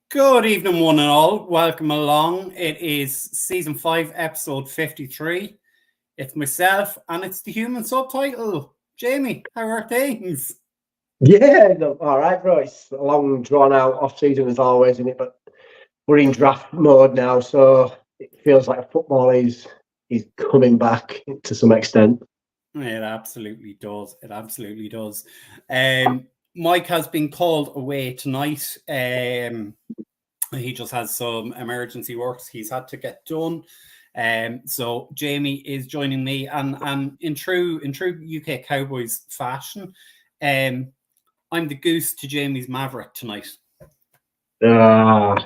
Good evening, one and all. Welcome along. It is season 5, episode 53. It's myself and it's the human subtitle. Jamie, how are things? Yeah, no, all right, bro. It's a long, drawn out off season as always, isn't it? But we're in draft mode now, so it feels like football is coming back to some extent. It absolutely does. It absolutely does. Mike has been called away tonight. He just has some emergency works he's had to get done. So Jamie is joining me, and in true UK Cowboys fashion, um, I'm the goose to Jamie's Maverick tonight. I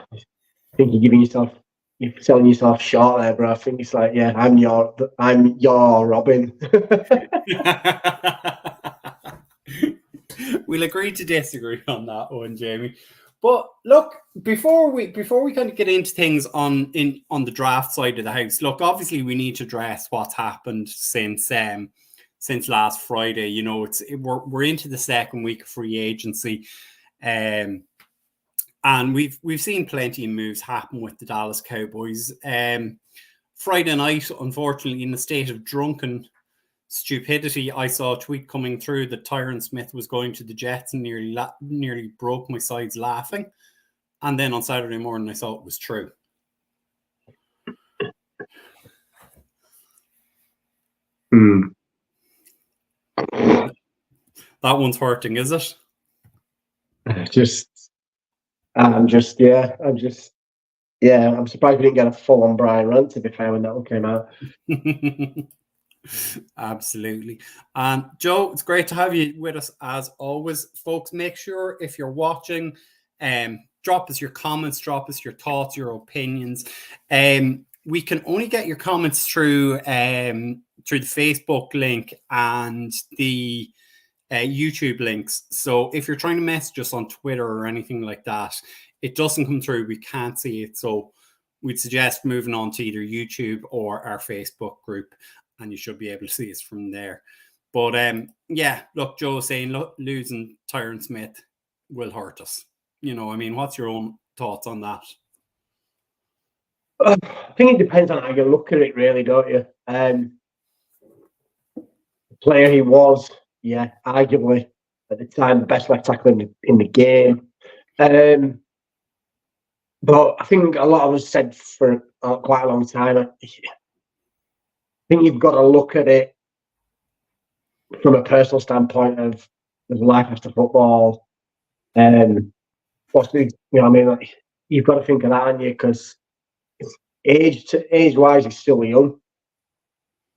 think you're selling yourself short there, bro. I think it's like, yeah, I'm your Robin. We'll agree to disagree on that one, Jamie. But look, before we kind of get into things on the draft side of the house, look, obviously we need to address what's happened since last Friday. You know, we're into the second week of free agency, and we've seen plenty of moves happen with the Dallas Cowboys. Friday night, unfortunately, in a state of drunken stupidity, I saw a tweet coming through that Tyron Smith was going to the Jets and nearly broke my sides laughing. And then on Saturday morning, I saw it was true. That one's hurting, is it? I'm surprised we didn't get a full on Brian rant, to be fair, when that one came out. Absolutely. And Joe, it's great to have you with us as always. Folks, make sure if you're watching, drop us your comments, drop us your thoughts, your opinions. We can only get your comments through the Facebook link and the YouTube links. So if you're trying to message us on Twitter or anything like that, it doesn't come through. We can't see it. So we'd suggest moving on to either YouTube or our Facebook group, and you should be able to see us from there. But yeah, look, Joe was saying losing Tyron Smith will hurt us. You know, I mean, what's your own thoughts on that? I think it depends on how you look at it, really, don't you? The player he was, yeah, arguably at the time the best left tackle in the game. But I think a lot of us said for quite a long time, I think you've got to look at it from a personal standpoint of life after football. What's the, you know, what I mean, like, you've got to think of that, haven't you? Because age wise, he's still young.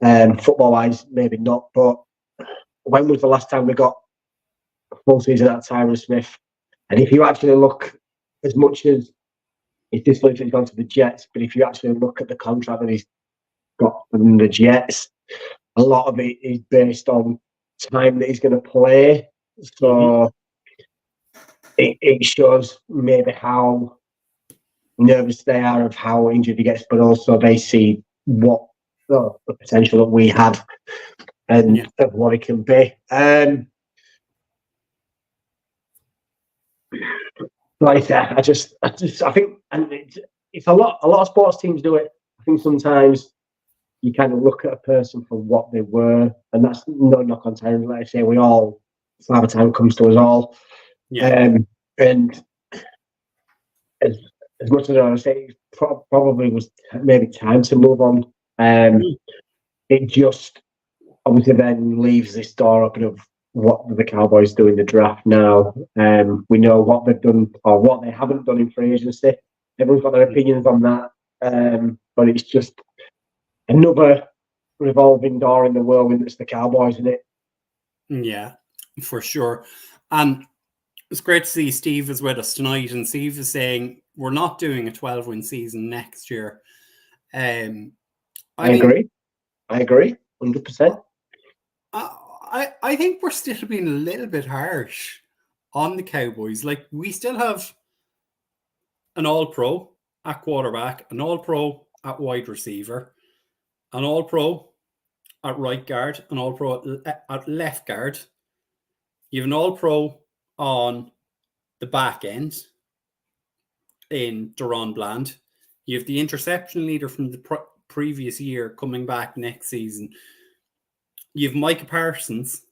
Football wise, maybe not. But when was the last time we got a full season out of Tyron Smith? And if you actually look, as much as he's disappointed he's gone to the Jets, but if you actually look at the contract that he's got from the Jets, a lot of it is based on time that he's going to play. So it shows maybe how nervous they are of how injured he gets, but also they see what the potential that we have and of what it can be. Like I said, I think, and it's a lot of sports teams do it. I think sometimes you kind of look at a person for what they were, and that's no knock on time. Like I say, we all, Father Time comes to us all. And as much as I would say, it probably was maybe time to move on. It just obviously then leaves this door open of what the Cowboys do in the draft now. We know what they've done or what they haven't done in free agency. Everyone's got their opinions on that, but it's just another revolving door in the whirlwind that's the Cowboys, isn't it? Yeah, for sure. And it's great to see Steve is with us tonight, and Steve is saying we're not doing a 12-win season next year. I agree, 100%. I think we're still being a little bit harsh on the Cowboys. Like, we still have an all-pro at quarterback, an all-pro at wide receiver, an all-pro at right guard, an all-pro at left guard. You have an all-pro on the back end. in Deron Bland. You have the interception leader from the previous year coming back next season. You have Micah Parsons.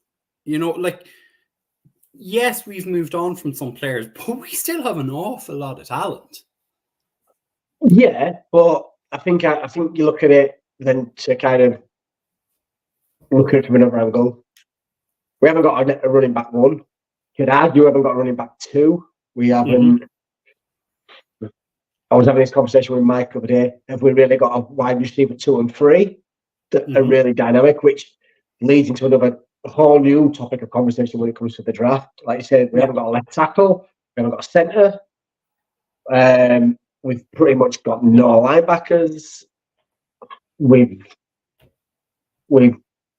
Yes, we've moved on from some players, but we still have an awful lot of talent. Yeah, but I think you look at it then to kind of look at it from another angle. We haven't got a running back one. Could argue we haven't got a running back two. We haven't. Mm-hmm. I was having this conversation with Mike the other day. Have we really got a wide receiver 2 and 3 that are really dynamic, which leads into another whole new topic of conversation when it comes to the draft? Like you said, we haven't got a left tackle. We haven't got a centre. We've pretty much got no linebackers. We've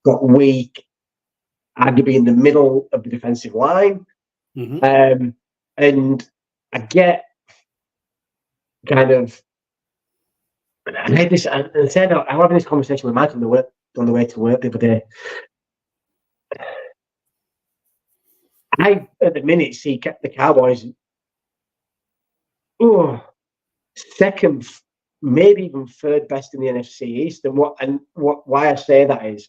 got weak, arguably in the middle of the defensive line. Mm-hmm. And I get kind of, I had this, and said I'm having this conversation with Mike on the way to work the other day. I, at the minute, see the Cowboys second, maybe even third best in the NFC East. And why I say that is,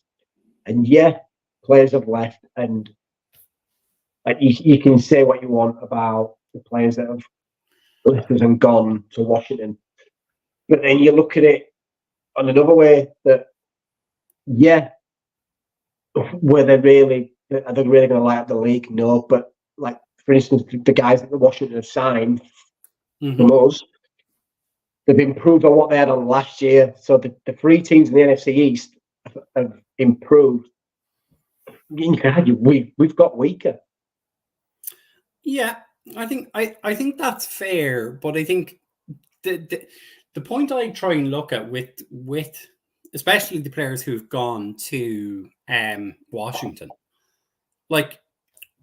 and yeah, players have left, and like you can say what you want about the players that have left us and gone to Washington, but then you look at it on another way that, yeah, are they really going to light up the league? No, but like for instance, the guys that the Washington have signed from us, they've improved on what they had on last year. So the 3 teams in the NFC East have improved. You can argue we've got weaker. Yeah, I think that's fair, but I think the point I try and look at with especially the players who've gone to Washington, like,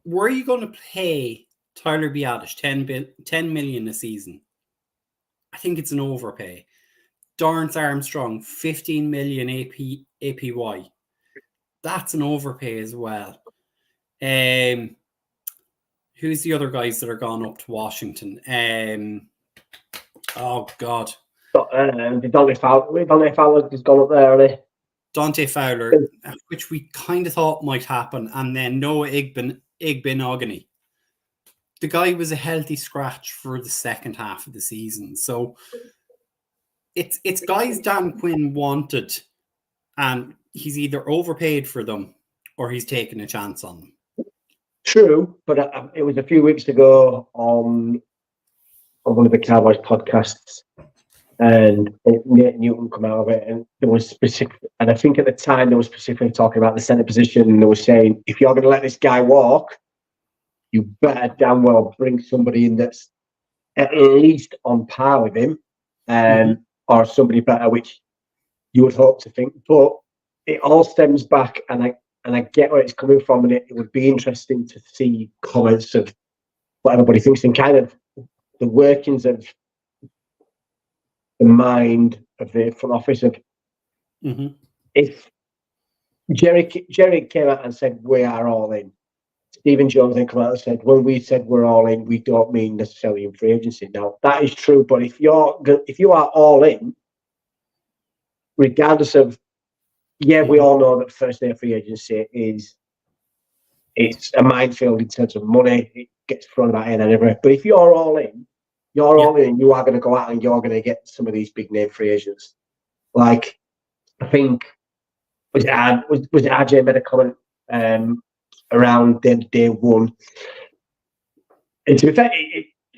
were you going to pay Tyler Biadasz $10 million a season? I think it's an overpay. Dorrance Armstrong, $15 million APY. That's an overpay as well. Who's the other guys that are gone up to Washington? Oh God. Dante Fowler has gone up there already. Dante Fowler, which we kind of thought might happen, and then Noah Igbinoghene. The guy was a healthy scratch for the second half of the season. So it's guys Dan Quinn wanted, and he's either overpaid for them or he's taken a chance on them. True, but it was a few weeks ago on one of the Cowboys podcasts, and Nate Newton come out of it, and there was specific, and I think at the time they were specifically talking about the centre position, and they were saying, if you're going to let this guy walk, you better damn well bring somebody in that's at least on par with him, or somebody better, which you would hope to think. But it all stems back, and I get where it's coming from, and it would be interesting to see comments of what everybody thinks and kind of the workings of the mind of the front office of if Jerry came out and said we are all in. Stephen Jones then came out and said, when we said we're all in, we don't mean necessarily in free agency. Now that is true, but if you are all in, regardless of, we all know that first day of free agency it's a minefield in terms of money. It gets thrown about here and everywhere. But if you're all in, all in, and you are going to go out and you're going to get some of these big name free agents. Like, I think was it RJ made a comment around day one. And to be fair,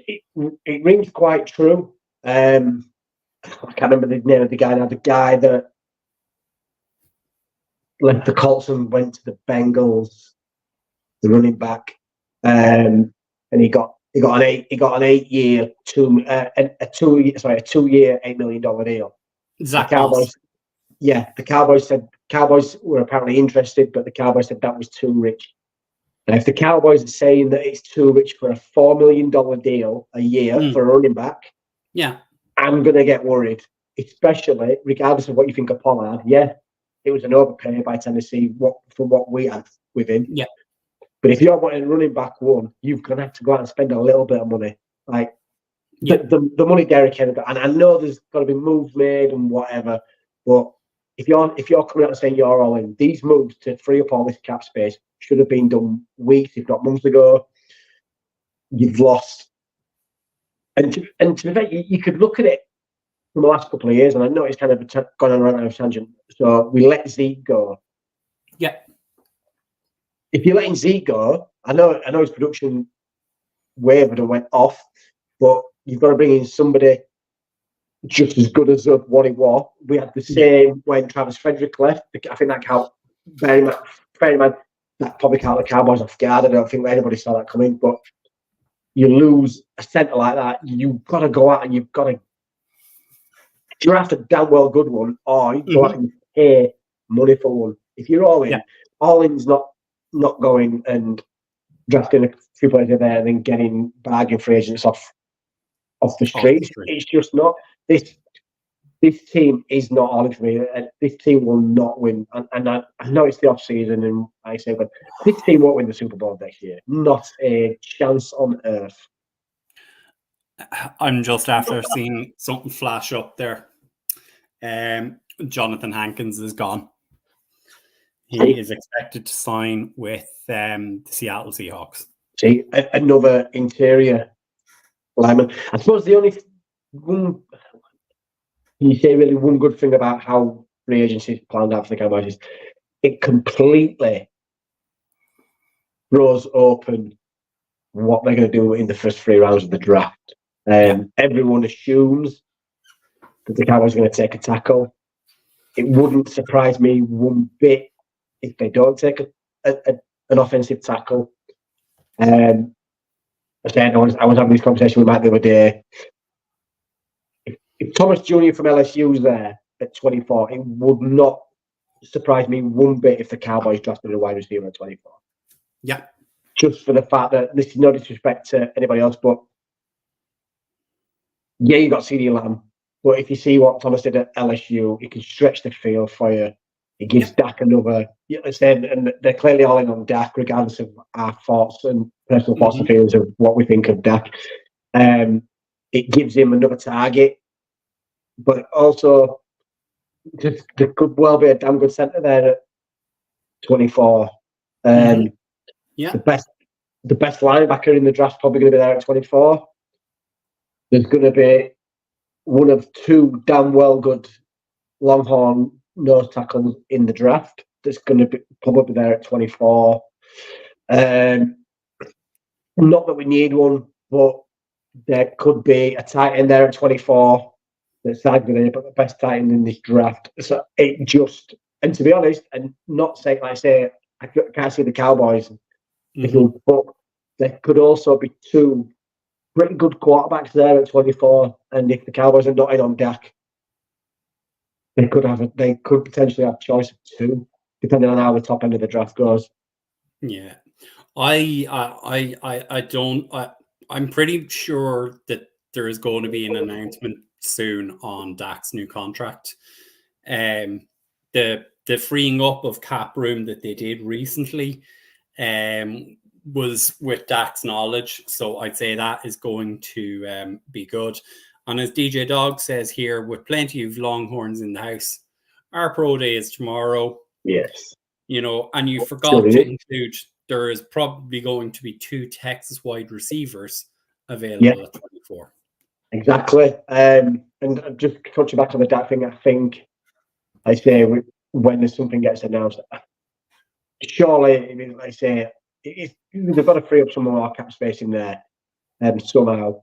it rings quite true. I can't remember the name of the guy now. The guy that left the Colts and went to the Bengals, the running back, and he got an 8-year, a 2-year, $8 million deal. Zach the Cowboys, the Cowboys said Cowboys were apparently interested, but the Cowboys said that was too rich. Now, if the Cowboys are saying that it's too rich for a $4 million deal a year for a running back, I'm going to get worried, especially regardless of what you think of Pollard. Yeah, it was an overpay by Tennessee from what we had with him. Yeah. But if you're wanting running back one, you're going to have to go out and spend a little bit of money. Like, the money Derek Henry got, and I know there's got to be moves made and whatever, but if you're coming out and saying you're all in, these moves to free up all this cap space should have been done weeks, if not months ago. You've lost, and to be fair, you could look at it from the last couple of years, and I know it's kind of gone on around a tangent. So we let Zeke go. Yeah. If you're letting Zeke go, I know his production wavered and went off, but you've got to bring in somebody just as good as what he was. We had the same when Travis Frederick left. I think that count very much. That probably caught the Cowboys off guard. I don't think anybody saw that coming. But you lose a centre like that, you've got to go out and you've got to draft a damn well good one, or you go out and pay money for one. If you're all in, all in's not going and drafting a few players in there and then getting bargain free agents off the street. It's just not. This team is not all in for me. This team will not win. And I know it's the off season, and I say, but this team won't win the Super Bowl next year. Not a chance on earth. I'm just after seeing something flash up there. Jonathan Hankins is gone. He is expected to sign with the Seattle Seahawks. See, another interior lineman. I suppose the only one, you say really one good thing about how free agency is planned out for the Cowboys is it completely throws open what they're going to do in the first 3 rounds of the draft. Everyone assumes that the Cowboys are going to take a tackle. It wouldn't surprise me one bit if they don't take an offensive tackle. I was having this conversation with Matt the other day. If Thomas Jr. from LSU was there at 24, it would not surprise me one bit if the Cowboys drafted a wide receiver at 24. Yeah. Just for the fact that this is no disrespect to anybody else, but yeah, you got CeeDee Lamb. But if you see what Thomas did at LSU, he can stretch the field for you. It gives Dak another. And they're clearly all in on Dak, regardless of our thoughts and personal thoughts and feelings of what we think of Dak. It gives him another target, but also there could well be a damn good centre there at 24. The best linebacker in the draft probably going to be there at 24. There's going to be one of 2 damn well good Longhorn nose tackles in the draft that's going to be probably there at 24. Not that we need one, but there could be a tight end there at 24 that's arguably the best tight end in this draft. So it just, and to be honest, and not say, like I say, I can't see the Cowboys, but there could also be 2 pretty good quarterbacks there at 24, and if the Cowboys are not in on Dak, they could potentially have a choice of 2, depending on how the top end of the draft goes. Yeah, I'm pretty sure that there is going to be an announcement soon on Dak's new contract. The freeing up of cap room that they did recently, was with Dak's knowledge. So I'd say that is going to be good. And as DJ Dog says here, with plenty of Longhorns in the house, our pro day is tomorrow. Yes. And you forgot to include there is probably going to be 2 Texas wide receivers available at 24. Exactly. And just touching back on the Dak thing, I think, I say, when there's something gets announced, surely, I say, they've got to free up some more cap space in there somehow.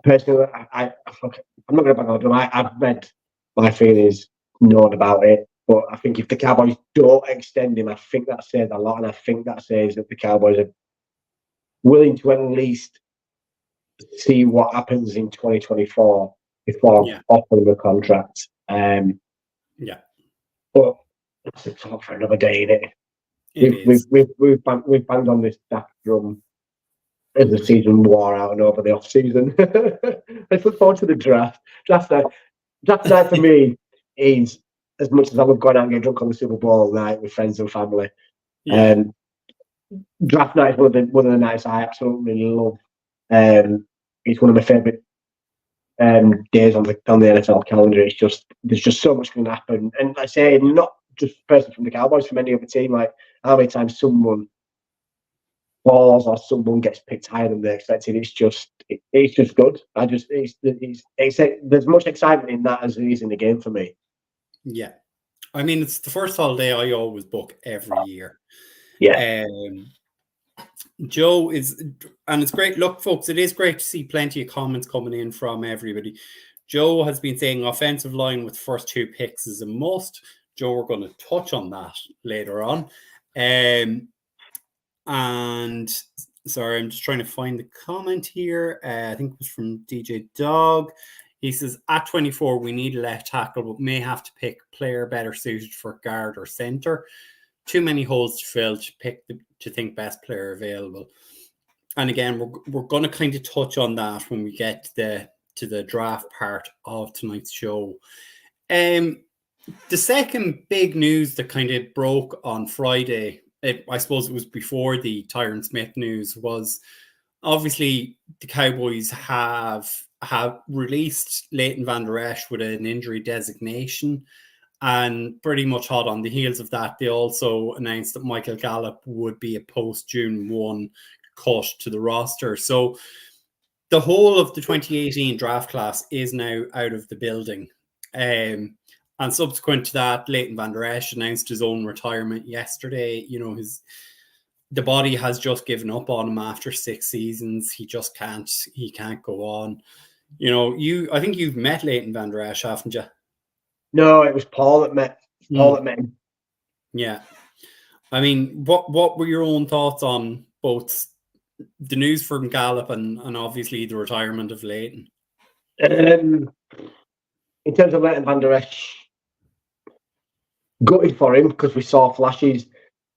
Personally, I'm not going to back on them. I've read my feelings, known about it, but I think if the Cowboys don't extend him, I think that says a lot, and I think that says that the Cowboys are willing to at least see what happens in 2024 before offering the contract. But it's a talk for another day, innit? We've banged on this Dak drum as the season wore out and over the off season. Let's look forward to the draft. Draft night for me is, as much as I love going out and getting drunk on the Super Bowl night with friends and family. Draft night is one of the nights I absolutely love. it's one of my favourite days on the NFL calendar. It's just there's just so much going to happen, and I say not just a person from the Cowboys, from any other team. Like how many times someone falls or someone gets picked higher than they expected. It's just good. There's much excitement in that as there is in the game for me. Yeah, I mean it's the first holiday I always book every year. Yeah. Joe is, and it's great. Look, folks, it is great to see plenty of comments coming in from everybody. Joe has been saying offensive line with first 2 picks is a must. Joe, we're going to touch on that later on. And sorry, I'm just trying to find the comment here. I think it was from DJ Dog. He says, at 24, we need a left tackle, but may have to pick player better suited for guard or center. Too many holes to fill to think best player available. And again, we're going to kind of touch on that when we get to the draft part of tonight's show. The second big news that kind of broke on Friday, I suppose it was before the Tyron Smith news, was obviously the Cowboys have released Leighton Vander Esch with an injury designation. And pretty much hot on the heels of that, they also announced that Michael Gallup would be a post-June 1 cut to the roster. So the whole of the 2018 draft class is now out of the building. And subsequent to that, Leighton Vander Esch announced his own retirement yesterday. You know, the body has just given up on him after 6 seasons. He just can't go on. You know, I think you've met Leighton Vander Esch, haven't you? No, it was Paul that met him. Yeah. I mean, what were your own thoughts on both the news from Gallup and obviously the retirement of Leighton? In terms of Leighton Vander Esch, gutted for him because we saw flashes.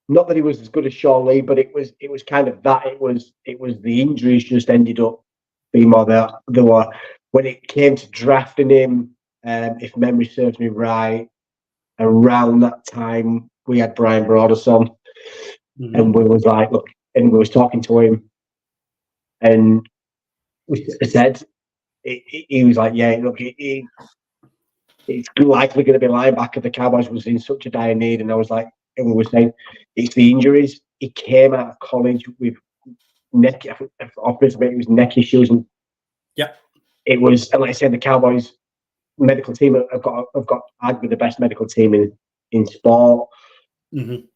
Not that he was as good as Sean Lee, but it was kind of that. It was the injuries just ended up being more there. There were, when it came to drafting him, if memory serves me right, around that time we had Brian Broderson, and we was like, look, and we was talking to him, and we said he was like, yeah, look, it's likely going to be linebacker. The Cowboys was in such a dire need, and I was like, and we were saying it's the injuries. He came out of college with neck, obviously it was neck issues, and yeah, it was, and like I said, the Cowboys medical team have got arguably the best medical team in sport.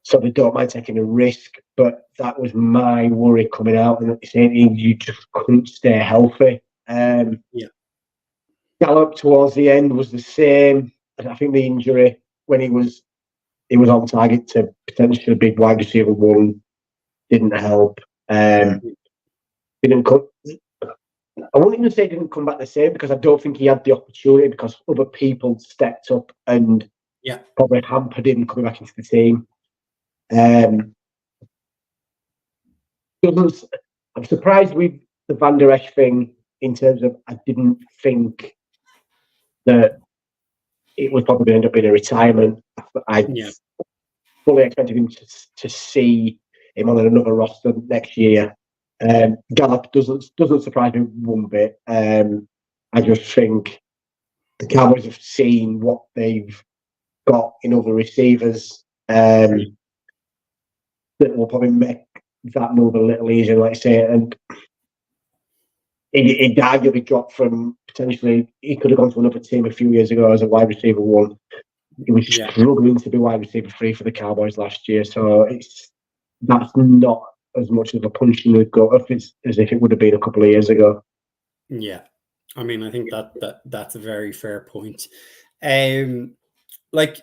So they don't mind taking a risk, but that was my worry coming out, and saying you just couldn't stay healthy. Gallup towards the end was the same. I think the injury when he was on target to potentially be wide receiver 1 didn't help. Didn't come. I wouldn't even say he didn't come back the same, because I don't think he had the opportunity, because other people stepped up and probably hampered him coming back into the team. I'm surprised with the Van Der Esch thing in terms of I didn't think that it was probably going to end up in a retirement. I fully expected him to see him on another roster next year. Gallup doesn't surprise me one bit. I just think the Cowboys have seen what they've got in other receivers that will probably make that move a little easier, like I say. And it arguably dropped from potentially, he could have gone to another team a few years ago as a wide receiver 1. He was struggling to be wide receiver 3 for the Cowboys last year, so that's not as much of a punch in the gut as if it would have been a couple of years ago. Yeah, I mean, I think that's a very fair point. Like,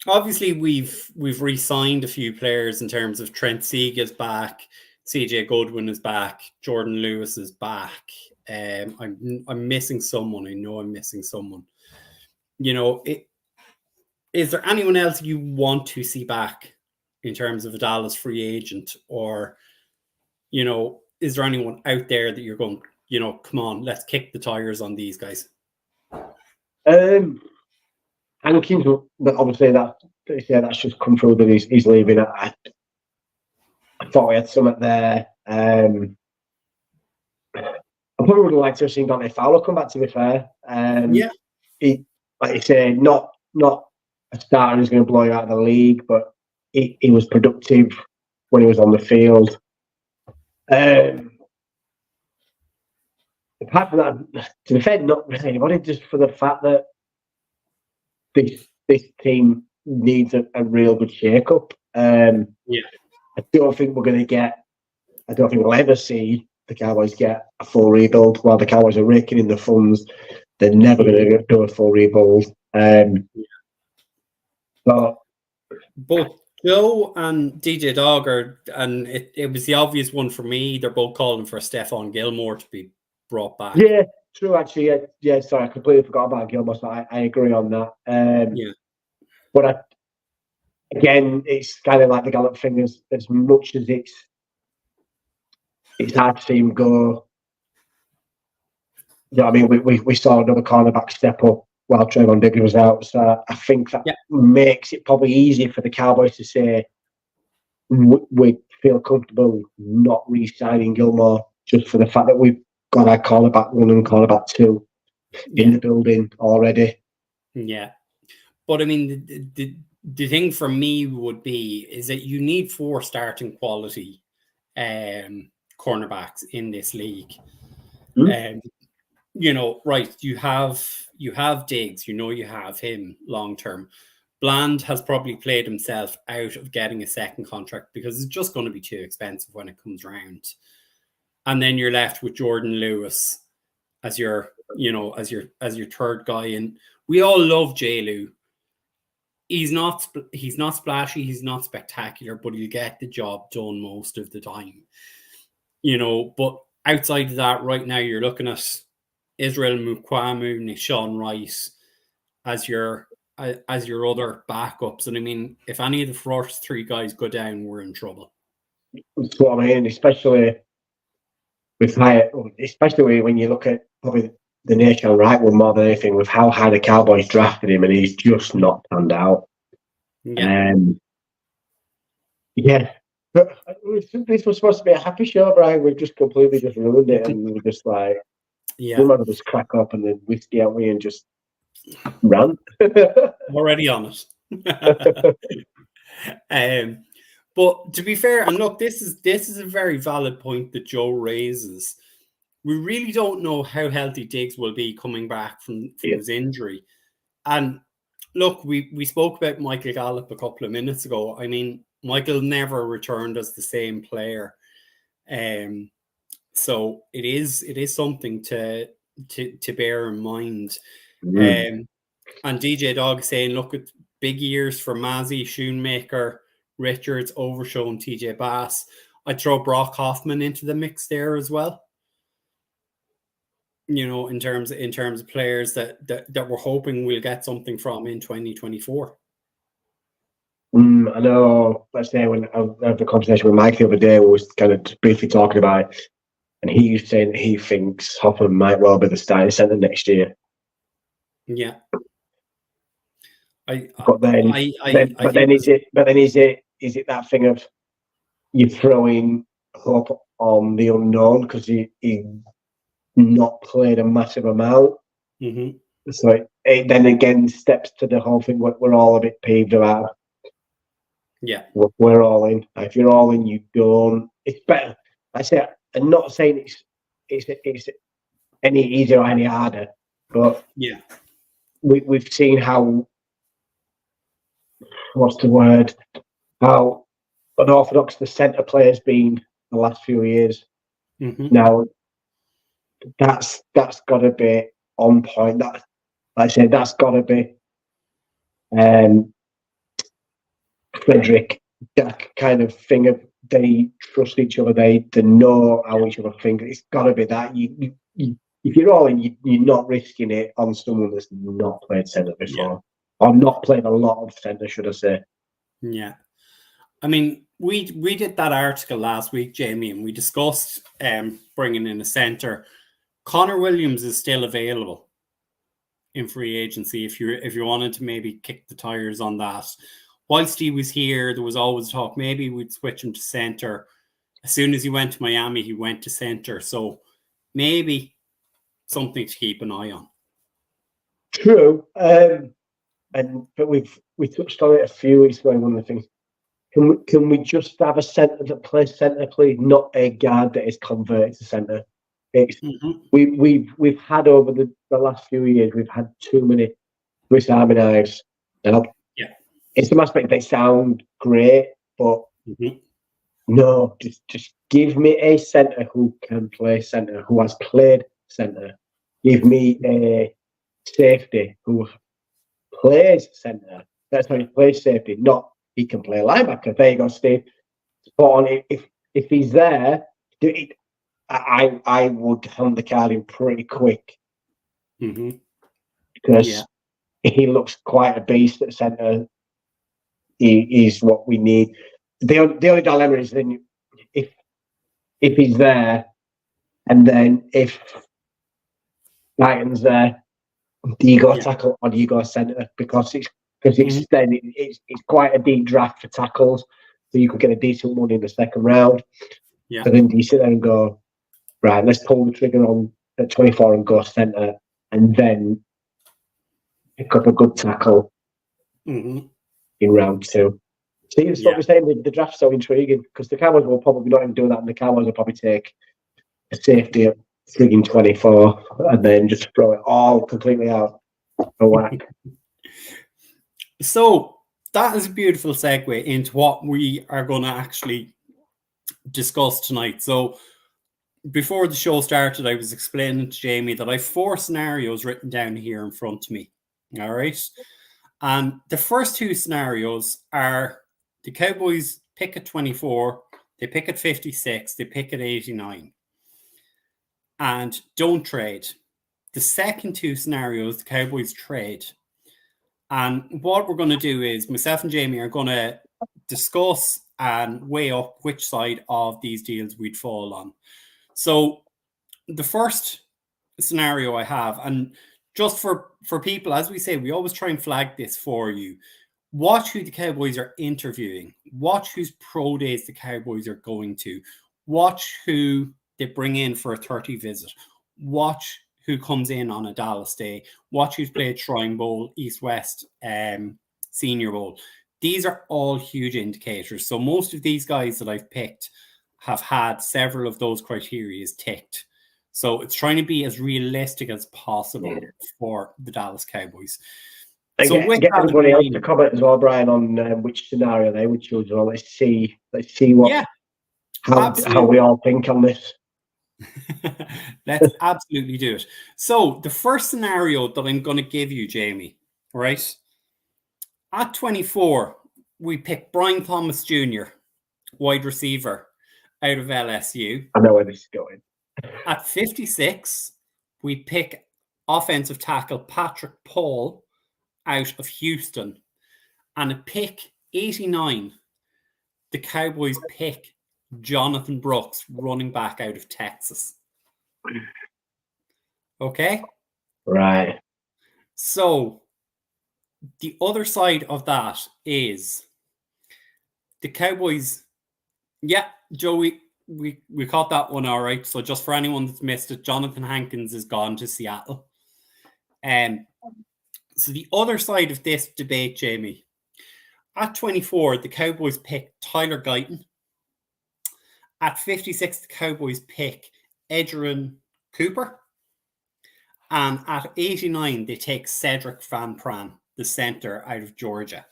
obviously, we've re-signed a few players in terms of Trent Sieg back, CJ Goodwin is back, Jordan Lewis is back. I'm missing someone. I know I'm missing someone. You know, is there anyone else you want to see back in terms of a Dallas free agent, or, you know, is there anyone out there that you're going, you know, come on, let's kick the tires on these guys? Hankins, but obviously that's just come through that he's leaving. I thought we had something there. I'm probably would have liked to have seen Dante Fowler come back, to be fair. Yeah. He, like you say, not a starter who's going to blow you out of the league, but he was productive when he was on the field. Apart from that, to be fair, not really anybody, just for the fact that this team needs a real good shake-up. I don't think we're going to get. I don't think we'll ever see the Cowboys get a full rebuild. While the Cowboys are raking in the funds, they're never going to do a full rebuild. But both Joe and DJ Dog and it was the obvious one for me. They're both calling for Stephon Gilmore to be brought back. Yeah, true. Actually, yeah. Sorry, I completely forgot about Gilmore. So I agree on that. But again, it's kind of like the Gallup thing. As much as it's hard to see him go. You know, I mean, we saw another cornerback step up while Trayvon Diggs was out. So I think that makes it probably easier for the Cowboys to say we feel comfortable not re-signing Gilmore just for the fact that we've got our cornerback 1 and cornerback 2 in the building already. Yeah. But I mean, the thing for me would be is that you need 4 starting quality cornerbacks in this league. You know, right, you have Diggs, you have him long term. Bland has probably played himself out of getting a second contract because it's just going to be too expensive when it comes around. And then you're left with Jordan Lewis as your third guy. And we all love J-Lu. He's not splashy, he's not spectacular, but he'll get the job done most of the time. You know, but outside of that, right now you're looking at Israel Mukwamu, Nishawn Rice as your other backups. And I mean, if any of the first 3 guys go down, we're in trouble. That's what I mean, especially when you look at probably the Nation right one more than anything, with how high the Cowboys drafted him, and he's just not panned out. But this was supposed to be a happy show, Brian. We've just completely ruined it, and we're just like, we might as well just crack up and then whiskey out we and just run. Already on it. But to be fair, and look, this is a very valid point that Joe raises. We really don't know how healthy Diggs will be coming back from his injury. And look, we spoke about Michael Gallup a couple of minutes ago. I mean, Michael never returned as the same player. So it is something to bear in mind. And DJ Dog saying, look at big years for Mazzy, Schoonmaker, Richards, Overshown, TJ Bass. I'd throw Brock Hoffman into the mix there as well. You know, in terms of players that we're hoping we'll get something from in 2024. I know. Let's say when I had the conversation with Mike the other day, we was kind of briefly talking about it, and he was saying that he thinks Hoffman might well be the starting centre next year. Yeah. Is it that thing of you throwing hope on the unknown because he not played a massive amount? So it then again steps to the whole thing we're all a bit peeved about. Yeah, we're all in. If you're all in, you don't. It's better. I say, I'm not saying it's any easier or any harder, but we've seen how, what's the word, how unorthodox the centre player's been the last few years. Now that's got to be on point. That, like I said, that's got to be Frederick, that kind of thing of they trust each other, they know how each other think. It's got to be that. You if you're all in, you're not risking it on someone that's not played centre before, or not played a lot of centre, should I say? Yeah, I mean, we did that article last week, Jamie, and we discussed bringing in a centre. Connor Williams is still available in free agency if you wanted to maybe kick the tires on that. Whilst he was here, there was always talk maybe we'd switch him to centre. As soon as he went to Miami, he went to centre. So maybe something to keep an eye on. True. But we touched on it a few weeks ago. One of the things, can we just have a centre that plays centre, please? Not a guard that is converted to centre. We've had over the last few years, we've had too many Swiss Army knives. Now, in some aspect they sound great, but no, just give me a centre who can play centre, who has played centre. Give me a safety who plays centre. That's how he plays safety. Not he can play linebacker. There you go, Steve. Spot on. If he's there, I would hand the card in pretty quick because he looks quite a beast at centre. He's what we need. The only dilemma is then if he's there, and then if Brighton's there, do you go tackle or do you go centre? Because it's quite a deep draft for tackles, so you could get a decent one in the second round. Yeah. So then do you sit there and go, right, let's pull the trigger on at 24 and go centre, and then pick up a good tackle in round 2. See, it's what we're saying. The draft's so intriguing because the Cowboys will probably not even do that, and the Cowboys will probably take a safety at frigging 24 and then just throw it all completely out for whack. So that is a beautiful segue into what we are going to actually discuss tonight. So before the show started, I was explaining to Jamie that I have 4 scenarios written down here in front of me. All right. And the first 2 scenarios are the Cowboys pick at 24, they pick at 56, they pick at 89. And don't trade. The second 2 scenarios, the Cowboys trade. And what we're going to do is myself and Jamie are going to discuss and weigh up which side of these deals we'd fall on. So the first scenario I have, and just for people, as we say, we always try and flag this for you. Watch who the Cowboys are interviewing. Watch whose pro days the Cowboys are going to. Watch who they bring in for a 30 visit. Watch who comes in on a Dallas day. Watch who's played Shrine Bowl, East-West Senior Bowl. These are all huge indicators. So most of these guys that I've picked have had several of those criteria ticked. So it's trying to be as realistic as possible for the Dallas Cowboys. And so get everybody else to comment as well, Brian, on which scenario they would choose. Well, let's see what how we all think on this. Let's absolutely do it. So the first scenario that I'm going to give you, Jamie, right? At 24, we pick Brian Thomas Jr., wide receiver out of LSU. I know where this is going. At 56, we pick offensive tackle Patrick Paul out of Houston. And at pick 89, the Cowboys pick Jonathan Brooks, running back out of Texas. Okay? Right. So the other side of that is the Cowboys. Yeah, Joey, we caught that one all right. So just for anyone that's missed it, Jonathan Hankins is gone to Seattle. So the other side of this debate, Jamie, at 24, the Cowboys pick Tyler Guyton. At 56, the Cowboys pick Edgerrin Cooper. And at 89, they take Cedric Van Pran, the center out of Georgia.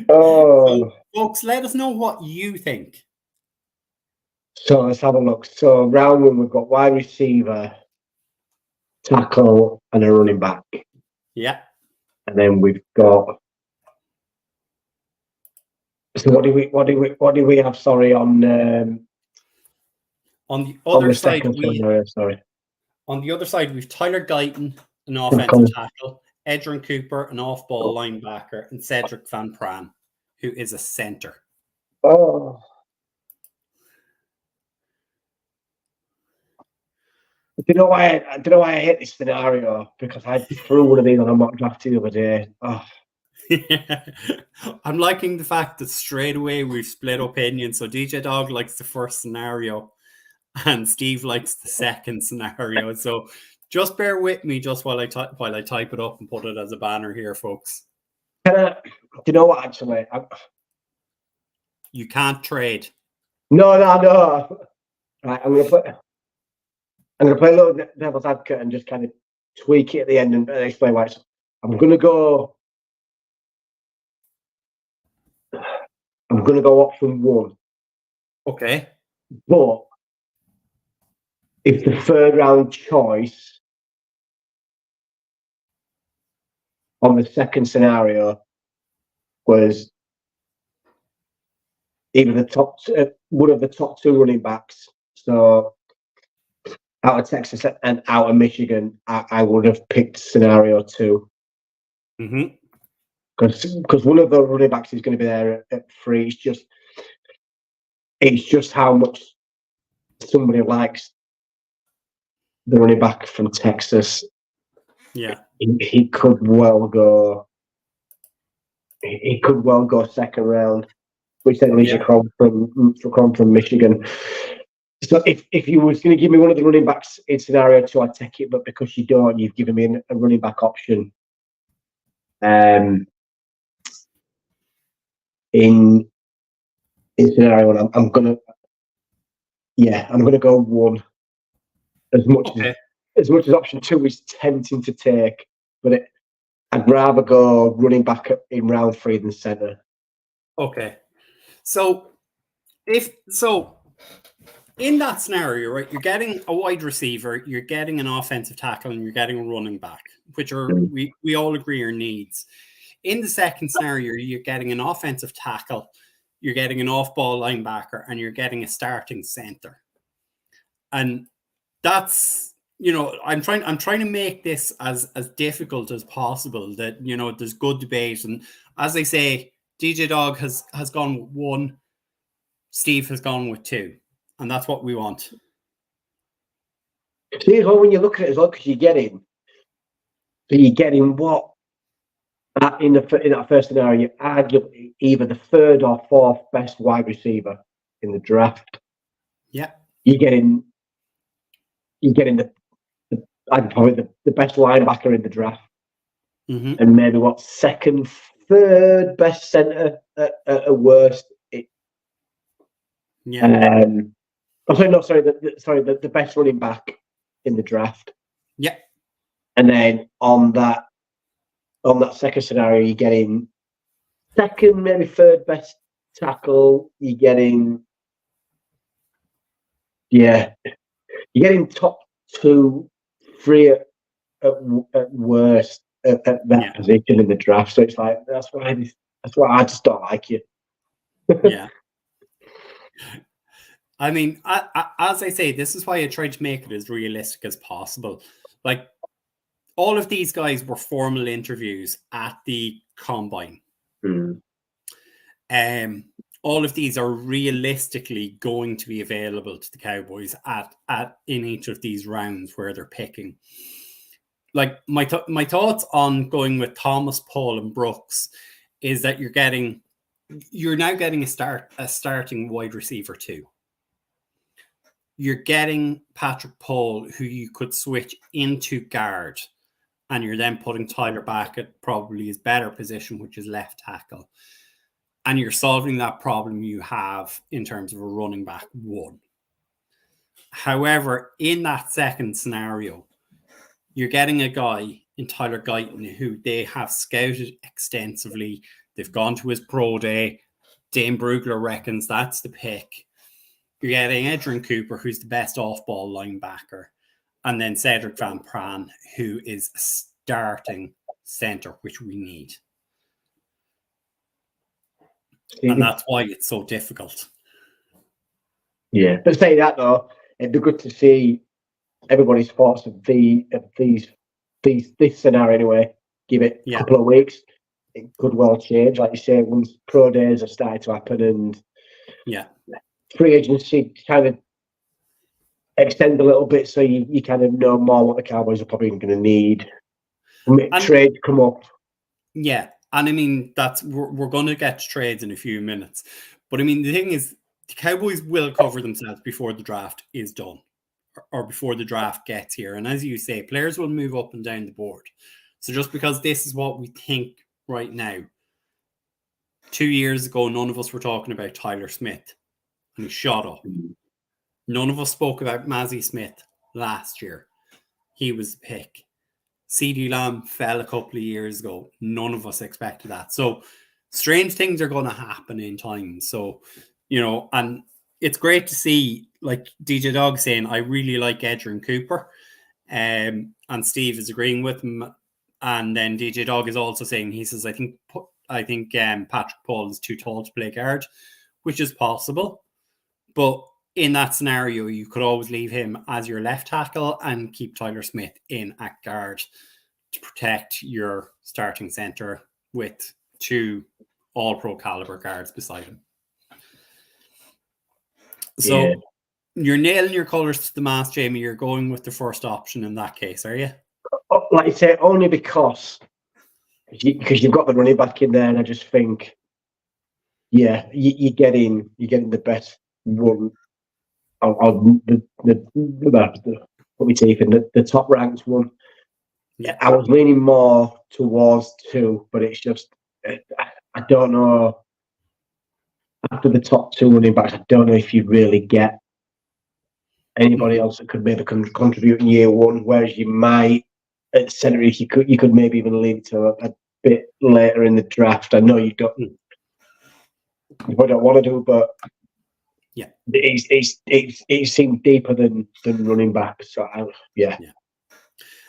So, folks, let us know what you think. So let's have a look. So round 1, we've got wide receiver, tackle, and a running back. Yeah. And then we've got. So what do we have? Sorry, on the other side, sorry. On the other side, we've Tyler Guyton, an offensive tackle, Edgerrin Cooper, an off-ball linebacker, and Cedric Van Pran, who is a center. Oh. Do you know why I hate this scenario? Because I threw one of these on a mock draft the other day. Oh. I'm liking the fact that straight away we've split opinions. So DJ Dog likes the first scenario, and Steve likes the second scenario. So just bear with me just while I type it up and put it as a banner here, folks. Do you know what? Actually, you can't trade. No. Right, I'm gonna play a little devil's advocate and just kind of tweak it at the end and explain why. I'm gonna go option one. Okay. But if the third round choice on the second scenario was either one of the top two running backs, so out of Texas and out of Michigan, I would have picked scenario two. Because one of the running backs is going to be there at 3. It's just how much somebody likes the running back from Texas. Yeah, he could well go. He could well go second round, which then leaves a Cron from Michigan. So if you was going to give me one of the running backs in scenario 2, I'd take it. But because you don't, you've given me a running back option. In scenario 1, I'm gonna go 1. As much as option 2 is tempting to take, but I'd rather go running back in round 3 than centre. Okay, so in that scenario, right, you're getting a wide receiver, you're getting an offensive tackle, and you're getting a running back, which are we all agree are needs. In the second scenario, you're getting an offensive tackle, you're getting an off-ball linebacker, and you're getting a starting center. And that's, I'm trying to make this as difficult as possible, that, there's good debate. And as I say, DJ Dog has gone with 1, Steve has gone with 2, and that's what we want. See, when you look at it as well, because you're getting what in that first scenario, you're arguably either the 3rd or 4th best wide receiver in the draft. Yeah, you're getting probably the best linebacker in the draft, and maybe 2nd, 3rd best center at worst. The best running back in the draft. Yeah, and then on that second scenario, you're getting 2nd, maybe 3rd best tackle. You're getting top 2, 3 at worst at that position in the draft. So it's like that's why I just don't like you. Yeah. I mean, as I say, this is why I tried to make it as realistic as possible. Like, all of these guys were formal interviews at the combine. All of these are realistically going to be available to the Cowboys in each of these rounds where they're picking. Like, my thoughts on going with Thomas, Paul, and Brooks is that you're now getting a starting wide receiver too. You're getting Patrick Paul, who you could switch into guard, and you're then putting Tyler back at probably his better position, which is left tackle. And you're solving that problem you have in terms of a running back 1. However, in that second scenario, you're getting a guy in Tyler Guyton who they have scouted extensively. They've gone to his pro day. Dane Brugler reckons that's the pick. You're getting Adrian Cooper, who's the best off-ball linebacker, and then Cedric Van Pran, who is a starting center, which we need. And that's why it's so difficult. Yeah, but say that though, it'd be good to see everybody's thoughts of this scenario anyway. Give it a couple of weeks. It could well change, like you say, once pro days are starting to happen and free agency kind of extend a little bit, so you kind of know more what the Cowboys are probably going to need. Trades come up. Yeah, and I mean we're going to get trades in a few minutes, but I mean the thing is, the Cowboys will cover themselves before the draft is done or before the draft gets here. And as you say, players will move up and down the board. So just because this is what we think right now, 2 years ago, none of us were talking about Tyler Smith and he shot up. None of us spoke about Mazzy Smith last year. He was the pick. CeeDee Lamb fell a couple of years ago. None of us expected that. So strange things are going to happen in time. So, and it's great to see, like DJ Dog saying, I really like Edgerrin Cooper. And Steve is agreeing with him. And then DJ Dog is also saying, he says, I think Patrick Paul is too tall to play guard, which is possible. But in that scenario, you could always leave him as your left tackle and keep Tyler Smith in at guard to protect your starting center with 2 all-pro caliber guards beside him. So you're nailing your colours to the mast, Jamie. You're going with the first option in that case, are you? Like you say, only because you've got the running back in there, and I just think, you're getting the best one on the top ranked one. Yeah, I was leaning more towards 2, but it's just I don't know. After the top 2 running backs, I don't know if you really get anybody else that could maybe contribute in year 1. Whereas you might at centre, you could maybe even lean to a bit later in the draft. I know you don't want to do, but it seemed deeper than running back. So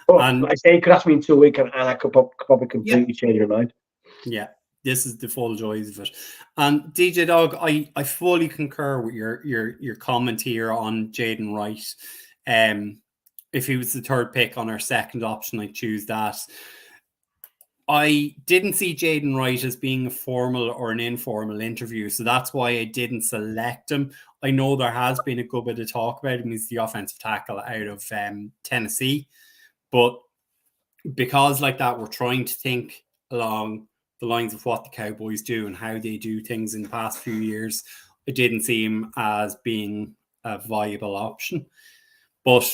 But like I say, you could ask me in 2 weeks, and I could probably completely change your mind. Yeah, this is the full joys of it. And DJ Dog, I fully concur with your comment here on Jaden Wright. If he was the 3rd pick on our second option, I'd choose that. I didn't see Jaden Wright as being a formal or an informal interview, so that's why I didn't select him. I know there has been a good bit of talk about him. He's the offensive tackle out of Tennessee. But because like that, we're trying to think along the lines of what the Cowboys do and how they do things in the past few years. I didn't see him as being a viable option. But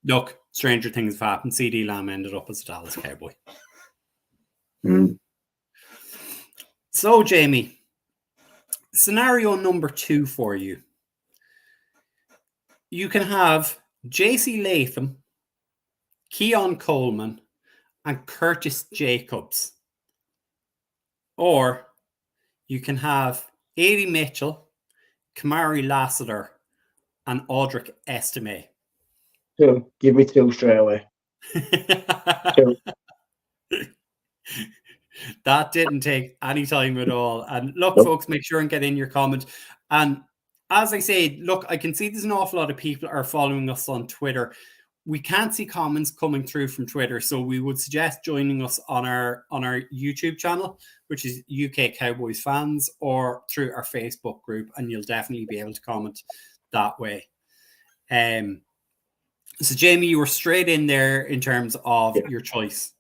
look, stranger things have happened. CeeDee Lamb ended up as a Dallas Cowboy. So, Jamie, scenario number 2 for you. You can have JC Latham, Keon Coleman, and Curtis Jacobs. Or you can have Adie Mitchell, Kamari Lassiter, and Audric Estime. 2. Give me 2 straight away. 2. That didn't take any time at all. And look, folks, make sure and get in your comment. And as I say, look, I can see there's an awful lot of people are following us on Twitter. We can't see comments coming through from Twitter, so we would suggest joining us on our YouTube channel, which is UK Cowboys Fans, or through our Facebook group, and you'll definitely be able to comment that way. So, Jamie, you were straight in there in terms of your choice.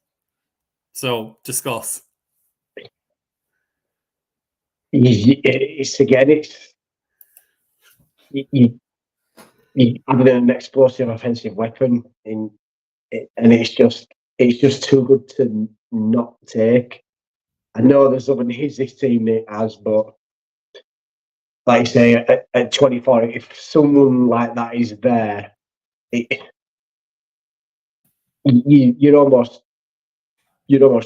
So, discuss. It's again, you added an explosive offensive weapon in it, and it's just too good to not take. I know there's other needs this team has, but like I say, at 24, if someone like that is there, you're almost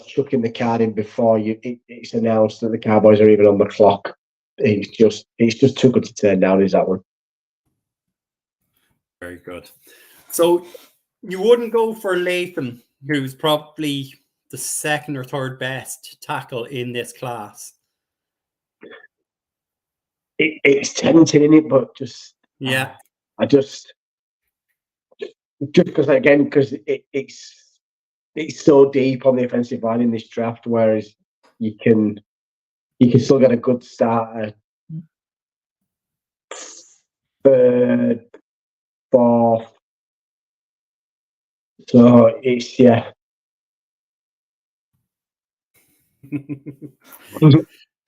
chucking the card in before it's announced that the Cowboys are even on the clock. It's just too good to turn down, is that one? Very good. So you wouldn't go for Latham, who's probably the 2nd or 3rd best tackle in this class. It's tempting, in it, but just I just because it's so deep on the offensive line in this draft, whereas you can still get a good start at 3rd, 4th. So it's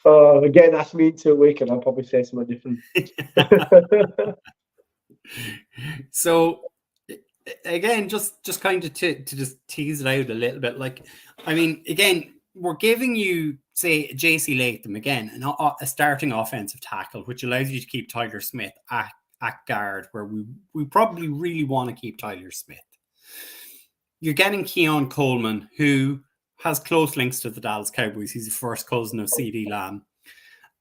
Oh, again, ask me in 2 weeks and I'll probably say something different. So again, just kind of to just tease it out a little bit. Like, I mean, again, we're giving you, say, JC Latham again, a starting offensive tackle, which allows you to keep Tyler Smith at guard, where we probably really want to keep Tyler Smith. You're getting Keon Coleman, who has close links to the Dallas Cowboys. He's the first cousin of CeeDee Lamb.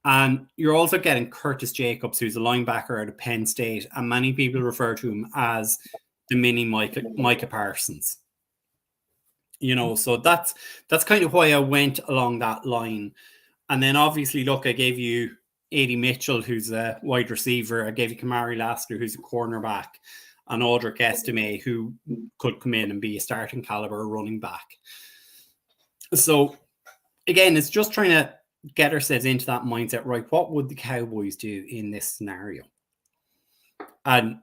And you're also getting Curtis Jacobs, who's a linebacker out of Penn State, and many people refer to him as the mini Micah Parsons. You know, so that's kind of why I went along that line. And then obviously, look, I gave you A.D. Mitchell, who's a wide receiver. I gave you Kamari Lassiter, who's a cornerback, and Audric Estime, who could come in and be a starting caliber running back. So again, it's just trying to get ourselves into that mindset, right? What would the Cowboys do in this scenario? And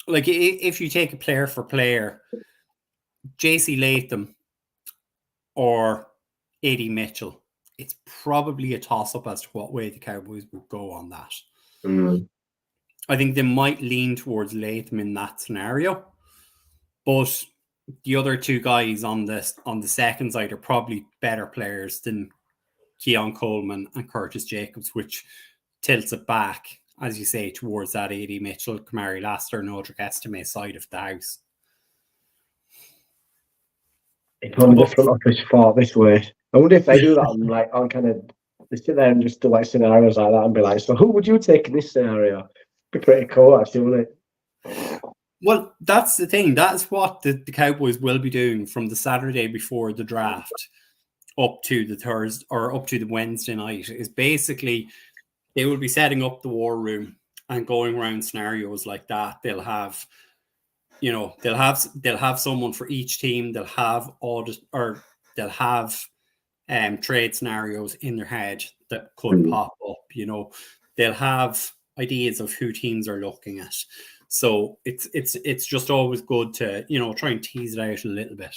like, if you take a player for player, JC Latham or A.D. Mitchell, it's probably a toss-up as to what way the Cowboys would go on that. I think they might lean towards Latham in that scenario, but the other two guys on the second side are probably better players than Keon Coleman and Curtis Jacobs, which tilts it back, as you say, towards that A.D. Mitchell, Kamari Lassiter, and Audric Estime side of the house. It's probably the front office fought this way. I wonder if they do that on kind of, they sit there and just do like scenarios like that and be like, so who would you take in this scenario? Be pretty cool, actually, wouldn't it? Well, that's the thing. That's what the Cowboys will be doing from the Saturday before the draft up to the Thursday or up to the Wednesday night. Is basically they will be setting up the war room and going around scenarios like that. They'll have, you know, they'll have someone for each team. They'll have audit, or they'll have trade scenarios in their head that could pop up. You know, they'll have ideas of who teams are looking at. So it's just always good to, you know, try and tease it out a little bit.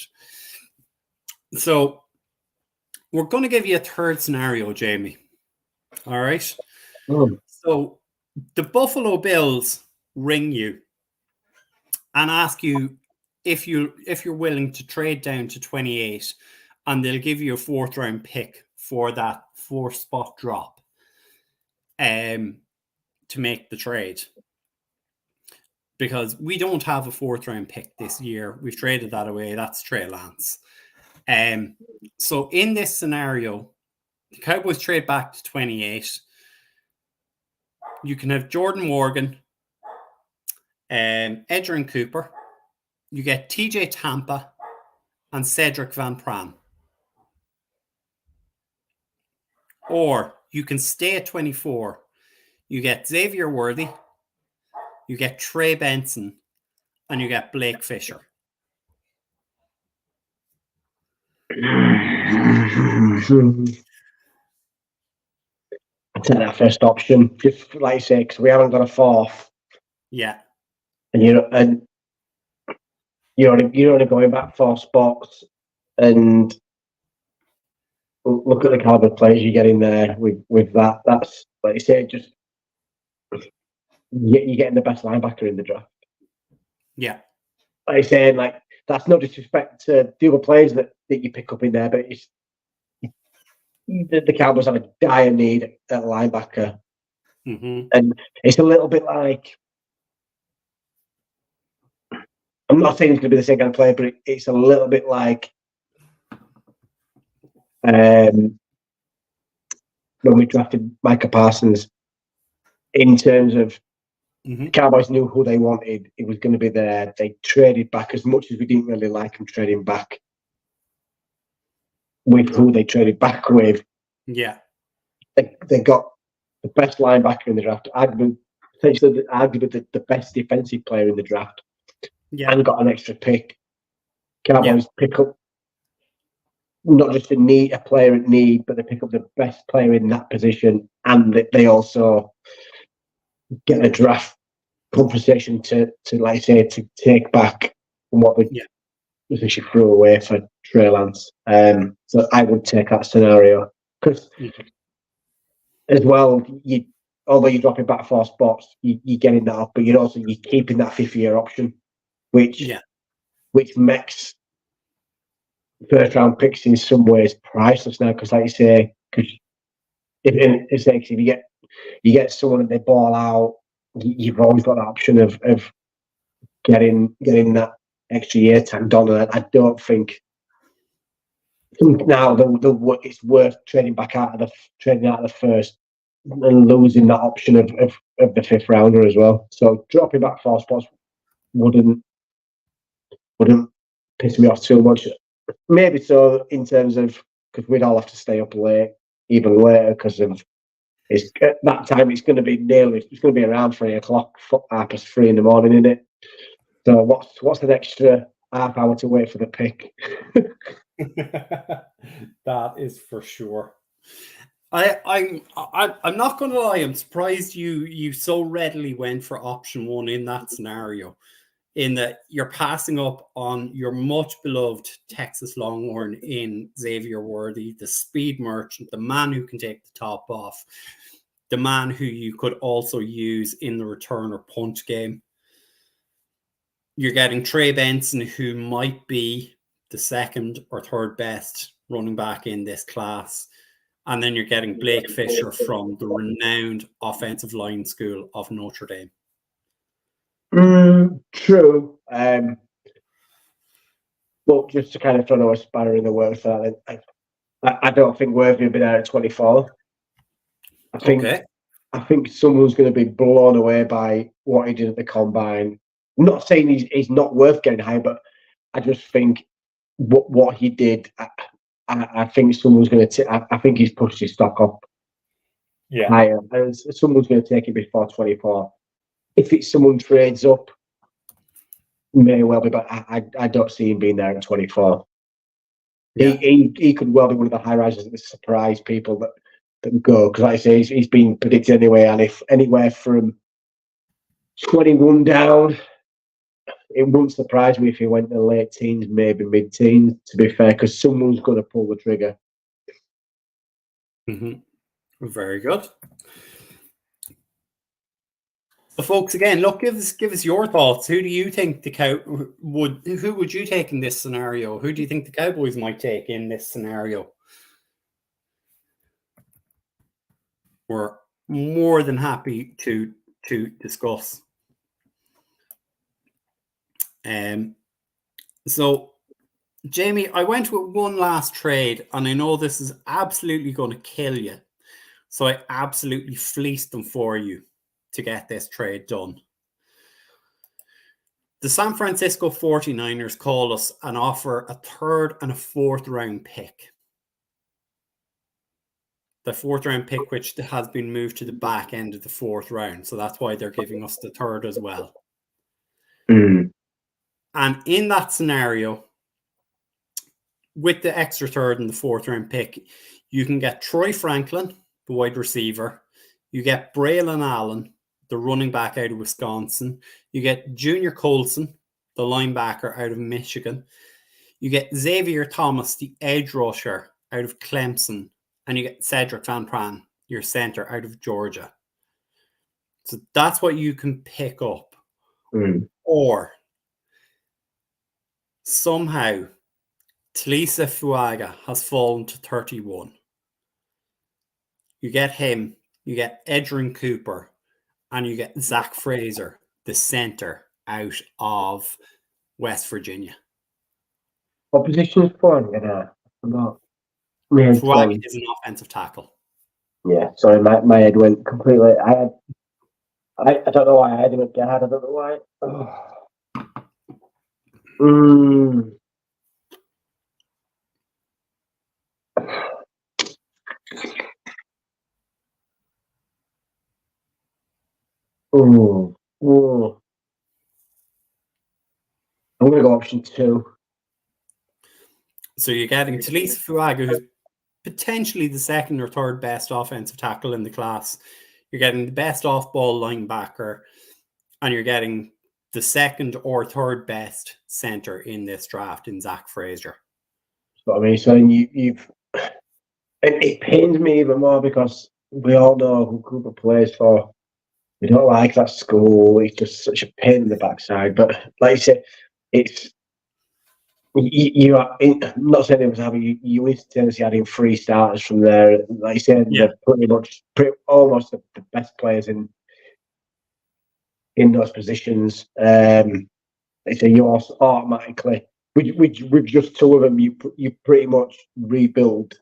So we're going to give you a third scenario, Jamie. All right. So the Buffalo Bills ring you and ask you if you're willing to trade down to 28, and they'll give you a 4th round pick for that 4th spot drop to make the trade. Because we don't have a 4th round pick this year. We've traded that away. That's Trey Lance. So in this scenario, the Cowboys trade back to 28. You can have Jordan Morgan, Edgerrin Cooper. You get TJ Tampa and Cedric Van Pran. Or you can stay at 24. You get Xavier Worthy. You get Trey Benson, and you get Blake Fisher. I'd take that first option, just like you say, because we haven't got a 4th. Yeah. And you're only going back 4 spots, and look at the caliber of players you're getting there with that. That's, like you say, just you're getting the best linebacker in the draft. Yeah. Like I say, like, that's no disrespect to the other players that you pick up in there, but it's the Cowboys have a dire need at linebacker. And it's a little bit like, I'm not saying it's going to be the same kind of player, but it's a little bit like when we drafted Micah Parsons, in terms of the Cowboys knew who they wanted. It was going to be there. They traded back, as much as we didn't really like them trading back with who they traded back with. Yeah. They got the best linebacker in the draft, arguably the best defensive player in the draft, and got an extra pick. Cowboys pick up not just a player at need, but they pick up the best player in that position, and they also get a draft compensation to like I say, to take back from what they essentially threw away for Trey Lance. So I would take that scenario because as well, although you're dropping back 4 spots, you're getting that up, but you're keeping that 5th-year option, which makes first round picks in some ways priceless now. Because, like you say, if you get someone and they ball out, you've always got that option of getting that extra year tagged on. And I don't think now it's worth trading out of the first and losing that option of the 5th rounder as well. So dropping back 4 spots wouldn't piss me off too much. Maybe so in terms of, because we'd all have to stay up late, even later, because of at that time it's going to be around 3 o'clock, 3:30 in the morning, isn't it? So what's an extra half hour to wait for the pick? That is for sure. I'm not going to lie. I'm surprised you so readily went for option 1 in that scenario, in that you're passing up on your much beloved Texas Longhorn in Xavier Worthy, the speed merchant, the man who can take the top off, the man who you could also use in the return or punt game. You're getting Trey Benson, who might be the 2nd or 3rd best running back in this class. And then you're getting Blake Fisher from the renowned offensive line school of Notre Dame. True. But just to kind of throw a spanner in the works for that, I don't think Worthy will be there at 24. I think someone's going to be blown away by what he did at the combine. I'm not saying he's not worth getting high, but I just think what he did. I think someone's going to. I think he's pushed his stock up higher. And someone's going to take it before 24. If it's someone trades up, may well be, but I don't see him being there at 24. Yeah. He could well be one of the high risers that surprise people that go, because like I say, he's been predicted anyway, and if anywhere from 21 down, it wouldn't surprise me if he went to late teens, maybe mid-teens, to be fair, because someone's going to pull the trigger. Mm-hmm. Very good. So, folks, again, look, give us your thoughts. Who do you think who would you take in this scenario? Who do you think the Cowboys might take in this scenario? We're more than happy to discuss. So, Jamie, I went with one last trade, and I know this is absolutely going to kill you. So I absolutely fleeced them for you to get this trade done. The San Francisco 49ers call us and offer a 3rd and a 4th round pick. The 4th round pick, which has been moved to the back end of the 4th round. So that's why they're giving us the 3rd as well. Mm. And in that scenario, with the extra 3rd and the 4th round pick, you can get Troy Franklin, the wide receiver. You get Braylon Allen, the running back out of Wisconsin. You get Junior Colson, the linebacker out of Michigan. You get Xavier Thomas, the edge rusher out of Clemson. And you get Cedric Van Pran, your center out of Georgia. So that's what you can pick up. Mm. Or somehow Talisa Fuaga has fallen to 31. You get him, you get Edrin Cooper, and you get Zach Fraser, the center out of West Virginia. What position is Fuaga? Fuaga is an offensive tackle. Yeah, sorry, my head went completely. I don't know why I had him at guard. I don't know why. I'm going to go option 2. So you're getting Talisa Fuaga, who's potentially the 2nd or 3rd best offensive tackle in the class. You're getting the best off-ball linebacker, and you're getting the 2nd or 3rd best center in this draft in Zach Fraser. So I mean, so you've it pains me even more because we all know who Cooper plays for. We don't like that school. It's just such a pain in the backside. But like you said, it's you are not saying it was having you instantly adding 3 starters from there. Like you said, Yeah. they're almost the best players in those positions. So you also automatically with just 2 of them, you pretty much rebuild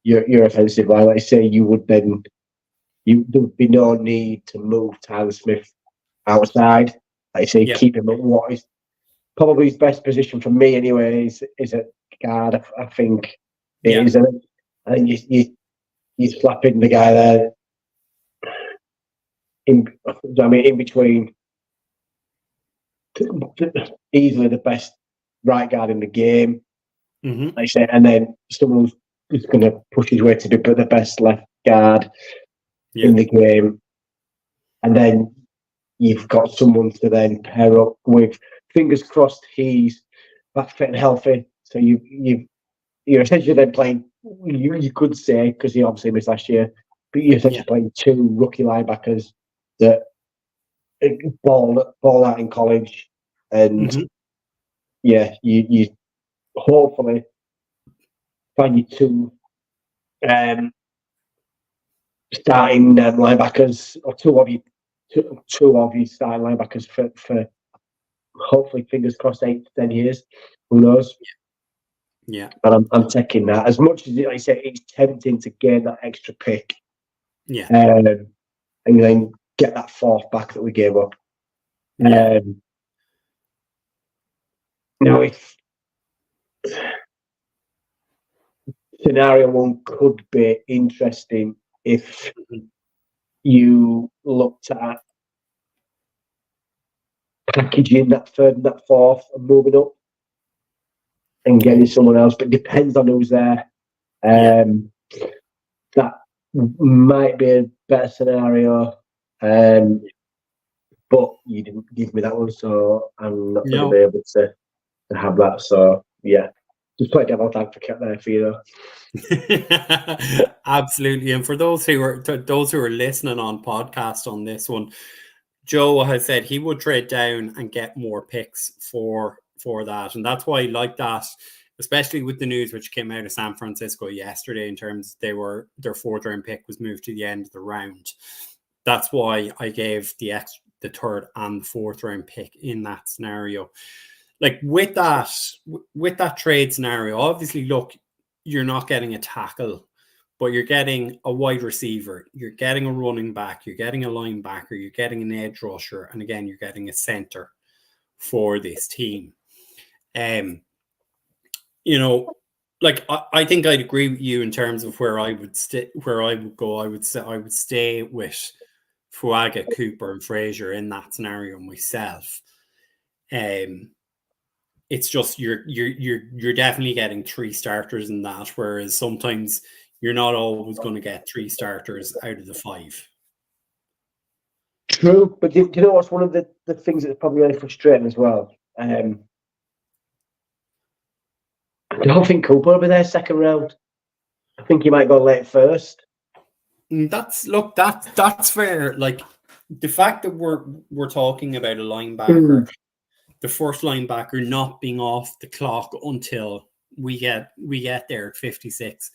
your offensive line. Like I say, there would be no need to move Tyler Smith outside. Like I say, keep him at what is probably his best position for me anyway. Is at guard. I think it is. I think you slapping the guy there in between. Easily the best right guard in the game, like I say, and then someone who's going to push his way to be the best left guard in the game, and then you've got someone to then pair up with. Fingers crossed, he's back fit and healthy. So you're essentially then playing. You could say because he obviously missed last year, but you're essentially playing 2 rookie linebackers that ball out in college, and you hopefully find you 2 starting linebackers, or 2 of you starting linebackers for hopefully, fingers crossed, 8 to 10 years. Who knows? Yeah. But I'm taking that as much as, like I say, it's tempting to gain that extra pick. Yeah. And then get that 4th back that we gave up. Yeah. Now, if scenario 1 could be interesting if you looked at packaging that 3rd and that 4th and moving up and getting someone else, but it depends on who's there. That might be a better scenario, but you didn't give me that one, so I'm not going to be able to have that. So yeah, just play devil's advocate there for you, though. Absolutely. And for those who are listening on podcast on this one, Joe has said he would trade down and get more picks for that, and that's why I like that, especially with the news which came out of San Francisco yesterday in terms their 4th round pick was moved to the end of the round. That's why I gave the 3rd and the 4th round pick in that scenario. Like with that trade scenario, obviously, look, you're not getting a tackle, but you're getting a wide receiver, you're getting a running back, you're getting a linebacker, you're getting an edge rusher, and again, you're getting a center for this team. Like I think I'd agree with you in terms of where I would go. I would stay with Fuaga, Cooper, and Frazier in that scenario myself. It's just you're definitely getting 3 starters in that, whereas sometimes you're not always going to get 3 starters out of the 5. True, but do you know what's one of the things that's probably really frustrating as well? I don't think Cooper will be there 2nd round. I think he might go late 1st. That's fair. Like the fact that we're talking about a linebacker, the 1st linebacker not being off the clock until we get there at 56,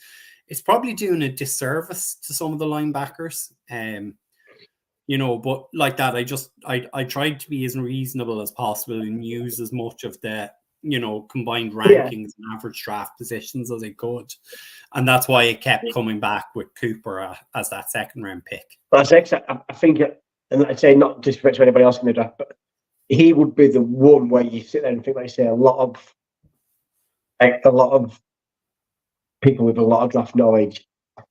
it's probably doing a disservice to some of the linebackers. But like that, I tried to be as reasonable as possible and use as much of the combined rankings and average draft positions as I could, and that's why it kept coming back with Cooper as that 2nd round pick. That's exactly. I think, and I'd say not disrespect to anybody else in the draft, but he would be the one where you sit there and think, like I say, a lot of people with a lot of draft knowledge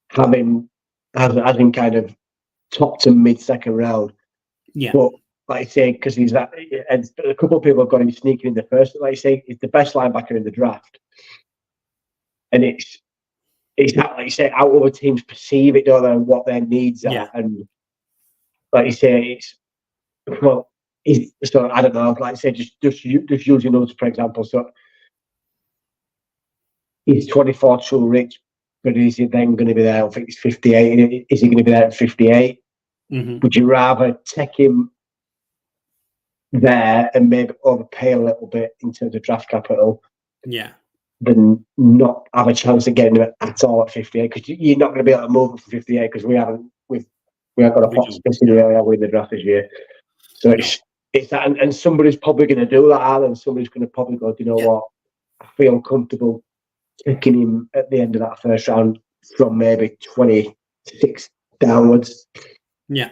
having kind of top to mid 2nd round. Yeah. But like I say, because he's that, and a couple of people have got him sneaking in the 1st. Like I say, he's the best linebacker in the draft, and it's that, like you say, how other teams perceive it, don't they, and what their needs are, and like you say, so I don't know. Like I say, just using those for example. So he's 24 too rich, but is he then going to be there? I think he's 58. Is he going to be there at 58? Mm-hmm. Would you rather take him there and maybe overpay a little bit in terms of draft capital? Yeah. Than not have a chance of getting him at all at 58, because you're not going to be able to move him from 58 because we haven't got a pot spin really, have we, in the draft this year. So it's that, and somebody's probably going to do that, and somebody's going to probably go, do you know what? I feel comfortable taking him at the end of that first round from maybe 26 downwards. Yeah.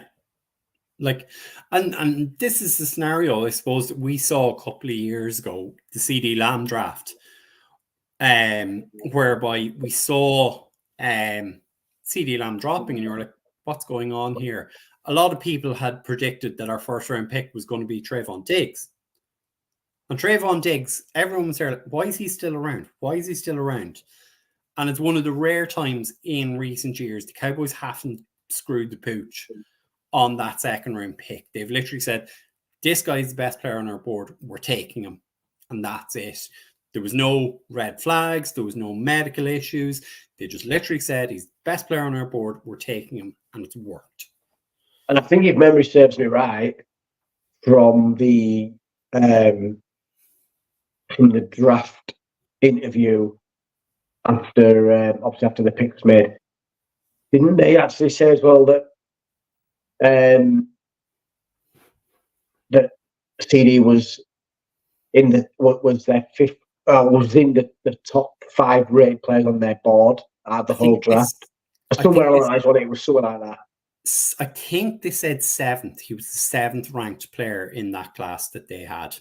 Like, and this is the scenario, I suppose, that we saw a couple of years ago, the CD Lamb draft, whereby we saw CD Lamb dropping, and you're like, what's going on here? A lot of people had predicted that our first round pick was going to be Trayvon Diggs. And Trayvon Diggs, everyone was there like, why is he still around? Why is he still around? And it's one of the rare times in recent years the Cowboys haven't screwed the pooch on that second round pick. They've literally said, this guy's the best player on our board, we're taking him. And that's it. There was no red flags, there was no medical issues. They just literally said, he's the best player on our board, we're taking him, and it's worked. And I think if memory serves me right, from the draft interview after obviously after the pick was made, didn't they actually say as well that that CD was in their fifth, was in the top 5 rated players on their board at the whole draft? Somewhere along those lines, it was something like that. I think they said 7th. He was the 7th ranked player in that class that they had.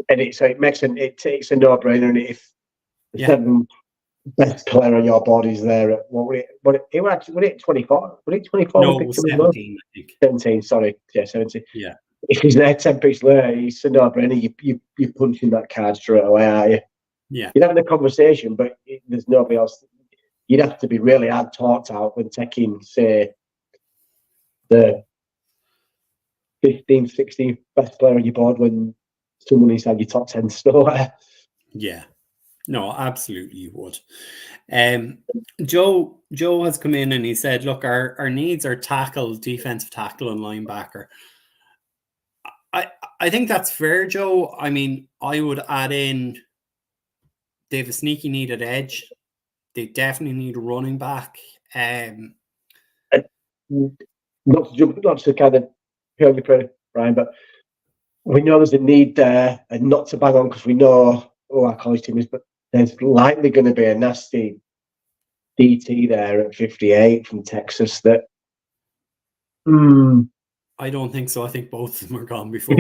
And it takes a no-brainer. And if the 7th best player on your board is there at would it 24? Would it 24? No, it was 17, I think. 17, sorry. Yeah, 17. Yeah. If he's there 10 picks later, it's a no-brainer. You're punching that card straight away, are you? Yeah. You're having a conversation, but there's nobody else. You'd have to be really hard talked out when taking, say, the 15th, 16th best player on your board when someone inside your top 10 store. Yeah. No, absolutely you would. Joe has come in and he said, look, our needs are tackle, defensive tackle, and linebacker. I think that's fair, Joe. I mean, I would add in they have a sneaky need at edge. They definitely need a running back. Not to kind of purely for Brian, but we know there's a need there, and not to bang on because we know who our college team is, but there's likely going to be a nasty DT there at 58 from Texas. That I don't think so. I think both of them are gone before.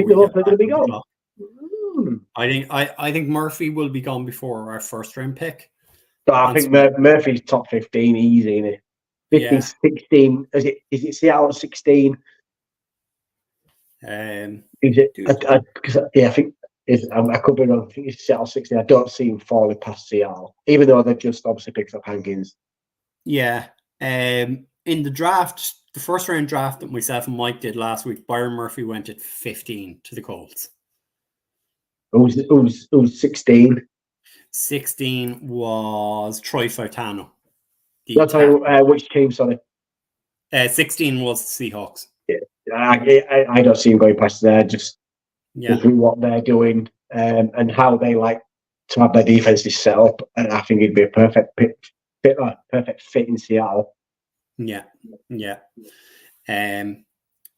I think Murphy will be gone before our first round pick. I think Murphy's top 15 easy, isn't it? 15, 16. Is it Seattle 16? I think I could be wrong. I think it's Seattle 16. I don't see him falling past Seattle, even though they've just obviously picked up Hankins. Yeah. In the draft, the first round draft that myself and Mike did last week, Byron Murphy went at 15 to the Colts. Who's 16? 16 was Troy Fautano. Which team, sorry? 16 was the Seahawks. Yeah. I don't see him going past there, just through what they're doing and how they like to have their defenses set up. And I think he'd be a perfect fit in Seattle. Yeah.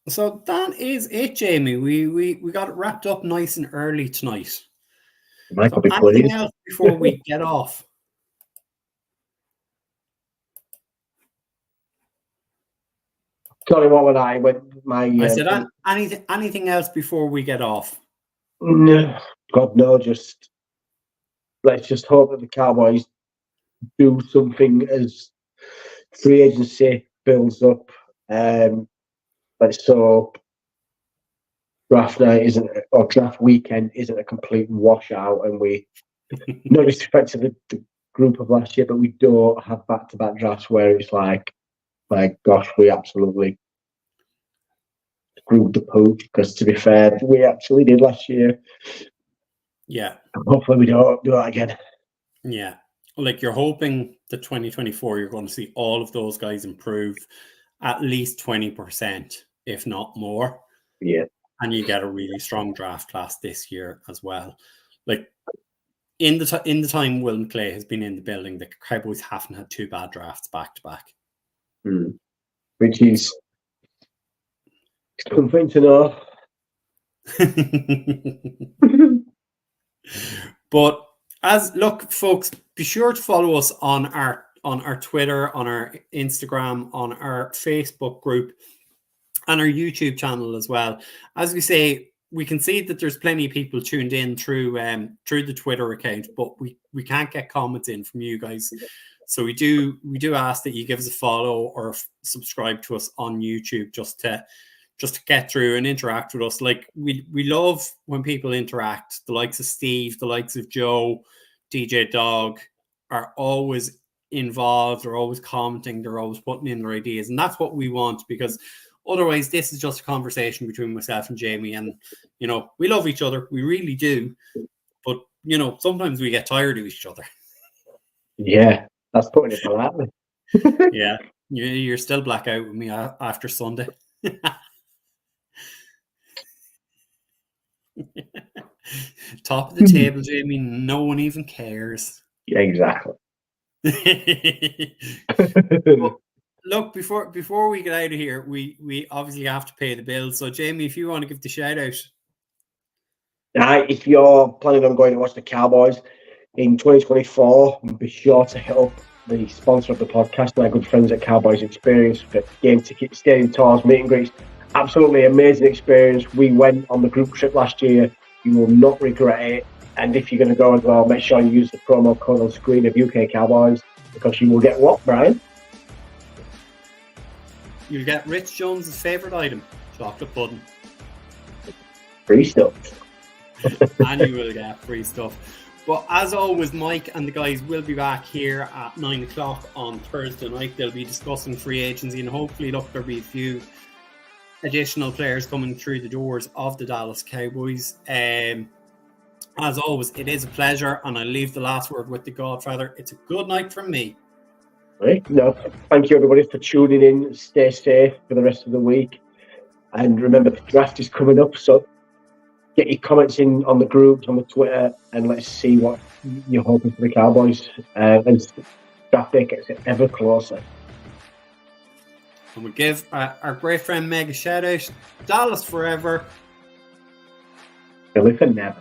So that is it, Jamie. We got it wrapped up nice and early tonight. Anything else before we get off? Sorry, what would I? I said anything else before we get off? No, God no. Let's just hope that the Cowboys do something as free agency builds up. Let's hope draft night draft weekend isn't a complete washout, and we, no disrespect to the group of last year, but we don't have back-to-back drafts where it's like, my gosh, we absolutely screwed the pooch. Because to be fair, we actually did last year. Yeah. Hopefully we don't do that again. Yeah. like you're hoping that 2024 you're going to see all of those guys improve at least 20%, if not more. Yeah. And you get a really strong draft class this year as well. Like in the time Will Clay has been in the building, the Cowboys haven't had 2 bad drafts back to back. Which is something to know. But look, folks, be sure to follow us on our Twitter, on our Instagram, on our Facebook group, and our YouTube channel as well. As we say, we can see that there's plenty of people tuned in through the Twitter account, but we can't get comments in from you guys. So we do ask that you give us a follow or subscribe to us on YouTube just to get through and interact with us. Like we love when people interact. The likes of Steve, the likes of Joe, DJ Dog are always involved. They're always commenting. They're always putting in their ideas, and that's what we want, because otherwise this is just a conversation between myself and Jamie. And we love each other, we really do, but sometimes we get tired of each other. Yeah, that's putting it politely. Yeah, you're still black out with me after Sunday. Top of the table, Jamie. No one even cares. Yeah, exactly. Well, look, before we get out of here, we obviously have to pay the bills. So, Jamie, if you want to give the shout out. If you're planning on going to watch the Cowboys in 2024, be sure to hit up the sponsor of the podcast, my good friends at Cowboys Experience, for game tickets, stadium tours, meet and greets. Absolutely amazing experience. We went on the group trip last year. You will not regret it. And if you're going to go as well, make sure you use the promo code on screen of UK Cowboys, because you will get what, Brian? You'll get Rich Jones's favourite item, chocolate pudding. Free stuff. And you will get free stuff. But as always, Mike and the guys will be back here at 9 o'clock on Thursday night. They'll be discussing free agency, and hopefully, there'll be a few additional players coming through the doors of the Dallas Cowboys. As always, it is a pleasure, and I leave the last word with the Godfather. It's a good night from me. Right. No, thank you everybody for tuning in. Stay safe for the rest of the week, and remember the draft is coming up, so get your comments in on the groups, on the Twitter, and let's see what you're hoping for the Cowboys. And draft day gets ever closer. And we'll give our great friend Meg a shout out. Dallas forever. Philly for never.